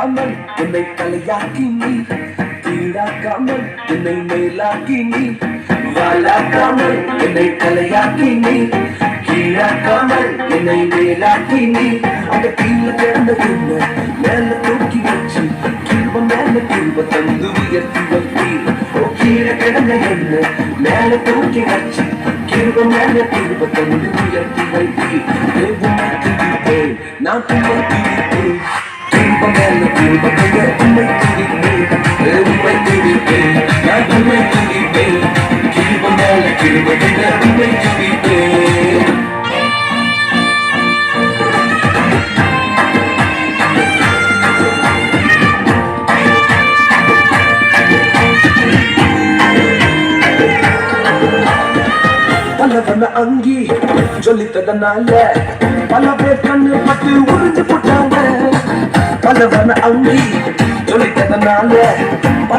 கீழாக்காமல் என்னை தலையாக்கி நீ கீழாக்காமல் என்னை மேலாக்கி நீ வாழாக்காமல் என்னை தலையாக்கி நீ கீழாக்காமல் என்னை மேலாக்கி நீ அந்த கீழே கிடந்த என்ன மேல தூக்கி வச்சு கீழ்வ மேல கீழ்வ தந்து உயர்த்தி வைத்தி கீழே கிடந்த என்ன மேல தூக்கி வச்சு கீழ்வ மேல கீழ்வ தந்து உயர்த்தி வைத்தி நான் தும்மை திரிப்பேன் கீழ்வ மேல கீழ்வ கைய உண்மை திரிப்பேன் உண்மை திரிப்பேன் நான் உண்மை திரிப்பேன் கீழ்வ மேல கீழ்வ கைய உண்மை திரிப்பேன் பலவன அங்கி சொல்லித்ததனால பல பேர் கண்ணு பட்டு உறிஞ்சு போட்டாங்க பலவன அங்கி சொல்லித்ததனால